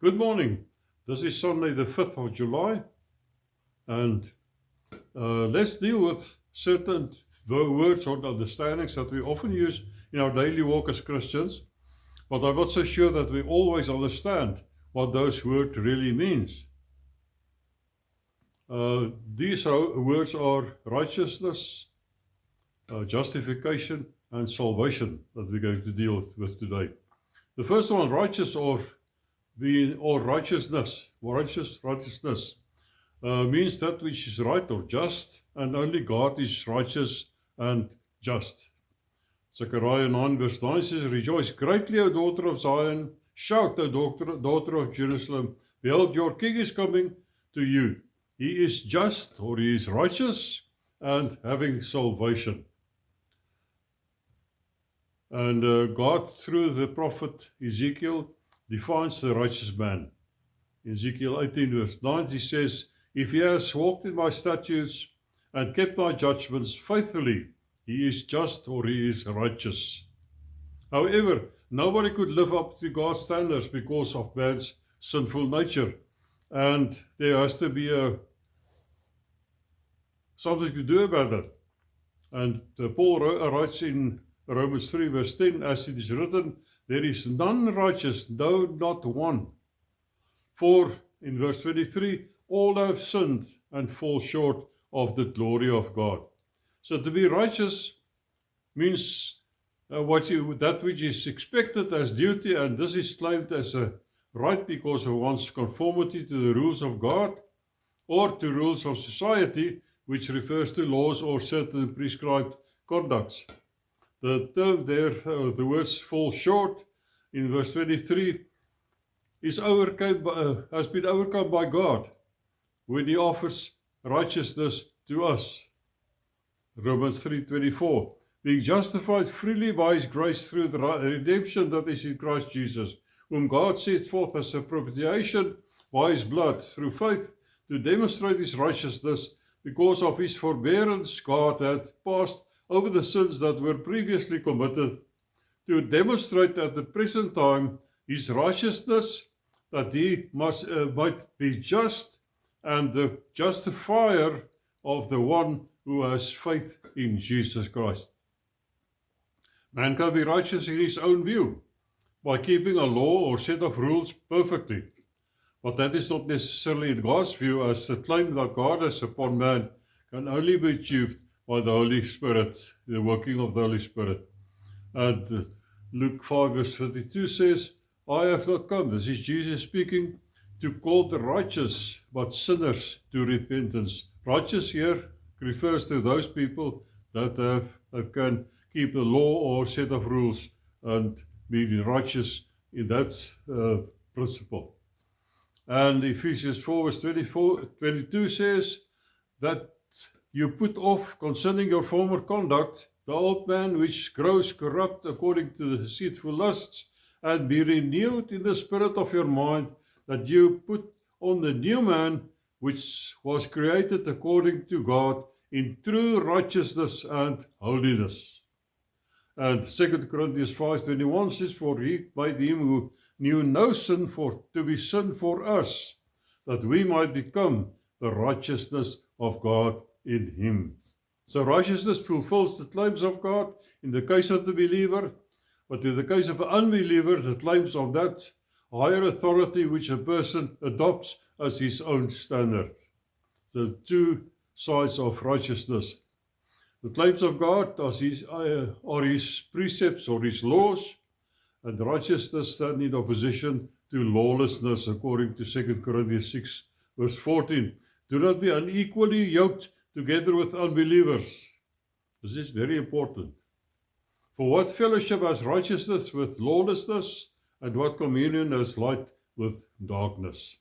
Good morning. This is Sunday the 5th of July, and let's deal with certain words or understandings that we often use in our daily walk as Christians, but I'm not so sure that we always understand what those words really means. These words are righteousness, justification, and salvation that we're going to deal with today. The first one, righteous or righteousness, righteousness means that which is right or just, and only God is righteous and just. Zechariah 9 verse 9 says, Rejoice greatly, O daughter of Zion, shout, O daughter of Jerusalem, behold, your king is coming to you. He is just, or he is righteous, and having salvation. And God, through the prophet Ezekiel, defines the righteous man. In Ezekiel 18 verse 9 he says, If he has walked in my statutes and kept my judgments faithfully, he is just or he is righteous. However, nobody could live up to God's standards because of man's sinful nature. And there has to be something to do about that. And Paul writes in Romans 3 verse 10, as it is written, there is none righteous, no, not one. For, in verse 23, all have sinned and fall short of the glory of God. So to be righteous means that which is expected as duty, and this is claimed as a right because of one's conformity to the rules of God or to rules of society, which refers to laws or certain prescribed conducts. The term there, the words fall short, in verse 23, has been overcome by God when he offers righteousness to us. Romans 3:24, being justified freely by his grace through the redemption that is in Christ Jesus, whom God set forth as a propitiation by his blood through faith to demonstrate his righteousness, because of his forbearance God had passed over the sins that were previously committed, to demonstrate at the present time his righteousness, that he might be just and the justifier of the one who has faith in Jesus Christ. Man can be righteous in his own view by keeping a law or set of rules perfectly, but that is not necessarily in God's view, as the claim that God has upon man can only be achieved by the Holy Spirit, the working of the Holy Spirit. And Luke 5 verse 32 says, I have not come, this is Jesus speaking, to call the righteous, but sinners to repentance. Righteous here refers to those people that can keep a law or set of rules and be righteous in that principle. And Ephesians 4 verse 22 says that you put off concerning your former conduct the old man which grows corrupt according to the deceitful lusts, and be renewed in the spirit of your mind, that you put on the new man which was created according to God in true righteousness and holiness. And 2 Corinthians 5:21 says, For he made him who knew no sin to be sin for us, that we might become the righteousness of God in him. So righteousness fulfills the claims of God in the case of the believer, but in the case of an unbeliever, the claims of that higher authority which a person adopts as his own standard. The two sides of righteousness. The claims of God are his precepts or his laws, and righteousness stand in opposition to lawlessness, according to 2 Corinthians 6 verse 14. Do not be unequally yoked together with unbelievers. This is very important. For what fellowship has righteousness with lawlessness, and what communion has light with darkness?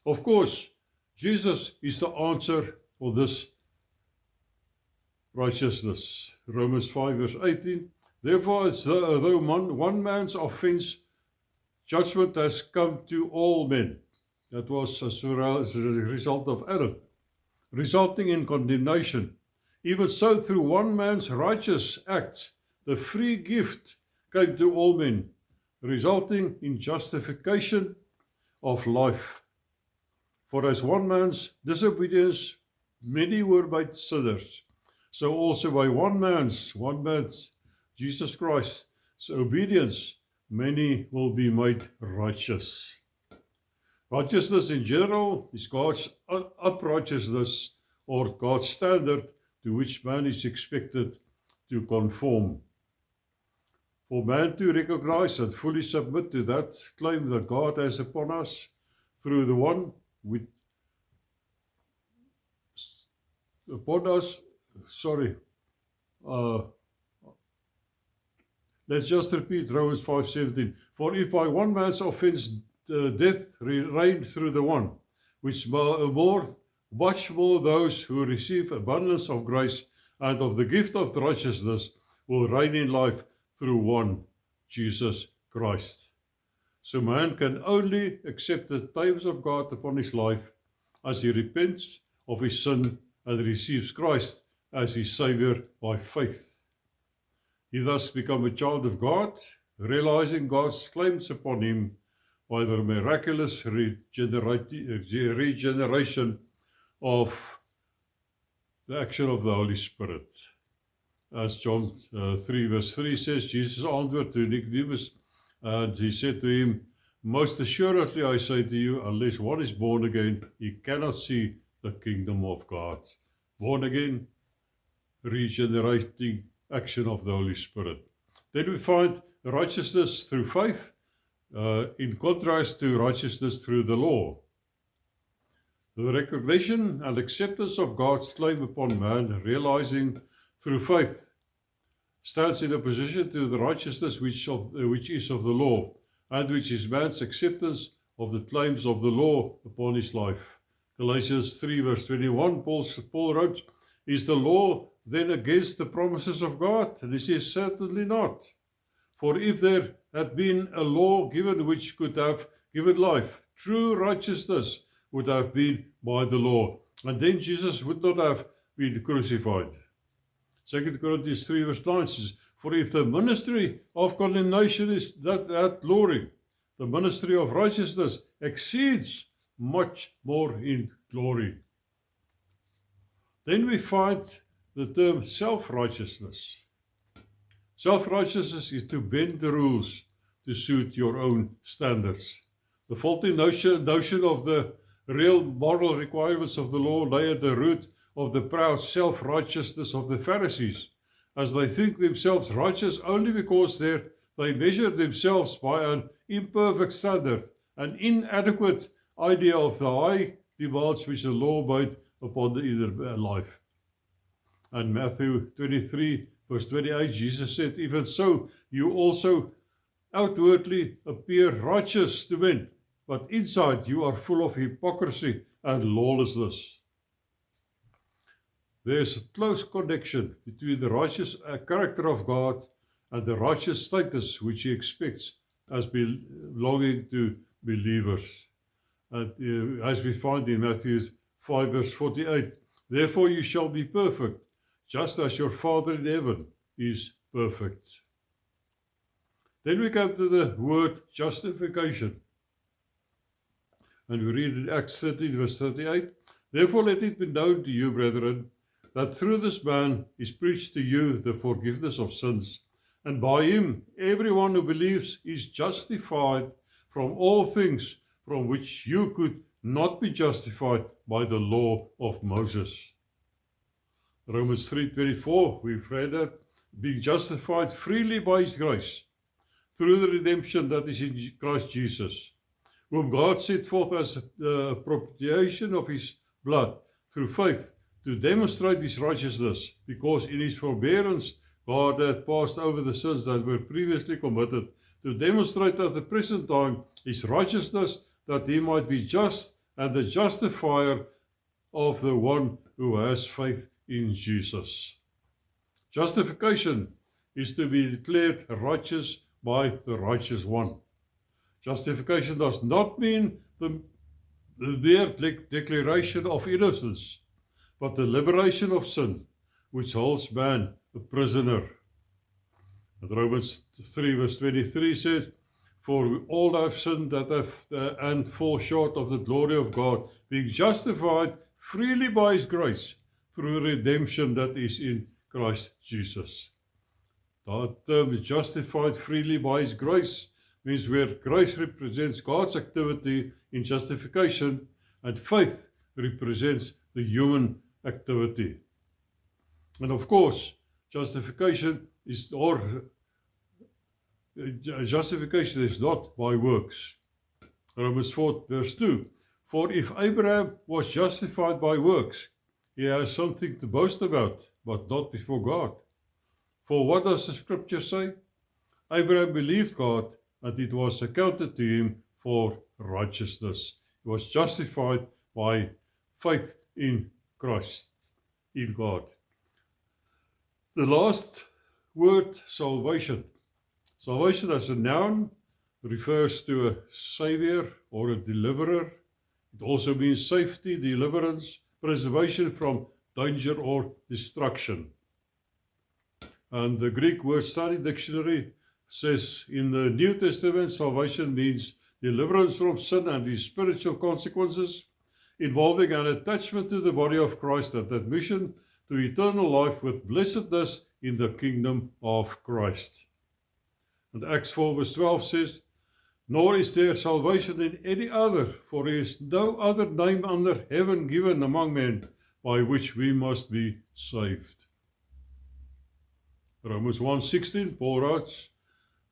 Of course, Jesus is the answer for this righteousness. Romans 5 verse 18, therefore as though one man's offense, judgment has come to all men. That was as a result of Adam, resulting in condemnation. Even so, through one man's righteous acts, the free gift came to all men, resulting in justification of life. For as one man's disobedience, many were made sinners, so also by one man's, Jesus Christ's obedience, many will be made righteous. Righteousness in general is God's uprighteousness, or God's standard to which man is expected to conform. For man to recognize and fully submit to that claim that God has upon us through the one with upon us, let's just repeat Romans 5:17. For if by one man's offense death reigned through the one, much more those who receive abundance of grace and of the gift of righteousness will reign in life through one, Jesus Christ. So man can only accept the claims of God upon his life as he repents of his sin and receives Christ as his Savior by faith. He thus becomes a child of God, realizing God's claims upon him by the miraculous regeneration of the action of the Holy Spirit. As John 3 verse 3 says, Jesus answered to Nicodemus, and he said to him, most assuredly I say to you, unless one is born again, he cannot see the kingdom of God. Born again, regenerating action of the Holy Spirit. Then we find righteousness through faith, in contrast to righteousness through the law. The recognition and acceptance of God's claim upon man, realizing through faith, stands in opposition to the righteousness which is of the law, and which is man's acceptance of the claims of the law upon his life. Galatians 3 verse 21, Paul wrote, is the law then against the promises of God? And he says, certainly not. For if there had been a law given which could have given life, true righteousness would have been by the law, and then Jesus would not have been crucified. 2 Corinthians 3 verse 9 says, for if the ministry of condemnation is that glory, the ministry of righteousness exceeds much more in glory. Then we find the term self-righteousness. Self-righteousness is to bend the rules to suit your own standards. The faulty notion of the real moral requirements of the law lay at the root of the proud self-righteousness of the Pharisees, as they think themselves righteous only because they measure themselves by an imperfect standard, an inadequate idea of the high demands which the law made upon the inner life. And Matthew 23 verse 28, Jesus said, even so, you also outwardly appear righteous to men, but inside you are full of hypocrisy and lawlessness. There is a close connection between the righteous character of God and the righteous status which he expects as belonging to believers. And as we find in Matthew 5 verse 48, therefore you shall be perfect, just as your Father in heaven is perfect. Then we come to the word justification. And we read in Acts 13 verse 38, therefore let it be known to you, brethren, that through this man is preached to you the forgiveness of sins, and by him everyone who believes is justified from all things from which you could not be justified by the law of Moses. Romans 3:24, we've read that, being justified freely by his grace, through the redemption that is in Christ Jesus, whom God set forth as the propitiation of his blood through faith, to demonstrate his righteousness, because in his forbearance God had passed over the sins that were previously committed, to demonstrate at the present time his righteousness, that he might be just and the justifier of the one who has faith in Jesus. Justification is to be declared righteous by the righteous one. Justification does not mean the mere declaration of innocence, but the liberation of sin, which holds man a prisoner. And Romans 3 verse 23 says, For we all have sinned and fall short of the glory of God, being justified freely by His grace through redemption that is in Christ Jesus. That term, justified freely by His grace, means where grace represents God's activity in justification and faith represents the human activity. And of course, justification is not by works. Romans 4 verse 2. For if Abraham was justified by works, he has something to boast about, but not before God. For what does the scripture say? Abraham believed God, and it was accounted to him for righteousness. He was justified by faith in Christ, in God. The last word, salvation. Salvation as a noun refers to a savior or a deliverer. It also means safety, deliverance, preservation from danger or destruction. And the Greek Word Study Dictionary says in the New Testament, salvation means deliverance from sin and its spiritual consequences, involving an attachment to the body of Christ and admission to eternal life with blessedness in the kingdom of Christ. And Acts 4 verse 12 says, nor is there salvation in any other, for there is no other name under heaven given among men by which we must be saved. Romans 1:16, Paul writes,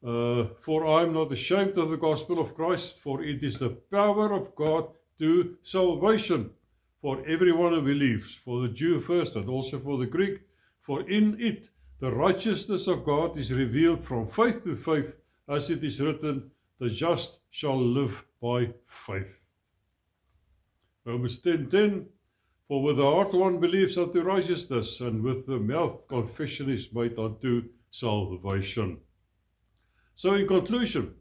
for I am not ashamed of the gospel of Christ, for it is the power of God to salvation for everyone who believes, for the Jew first and also for the Greek, for in it the righteousness of God is revealed from faith to faith, as it is written, the just shall live by faith. Romans 10:10, for with the heart one believes unto righteousness, and with the mouth confession is made unto salvation. So in conclusion,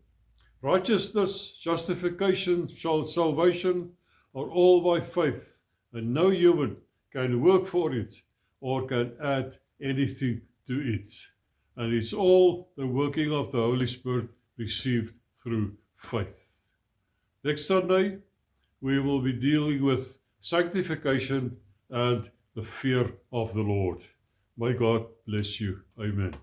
righteousness, justification, salvation are all by faith, and no human can work for it or can add anything to it. And it's all the working of the Holy Spirit received through faith. Next Sunday, we will be dealing with sanctification and the fear of the Lord. May God bless you. Amen.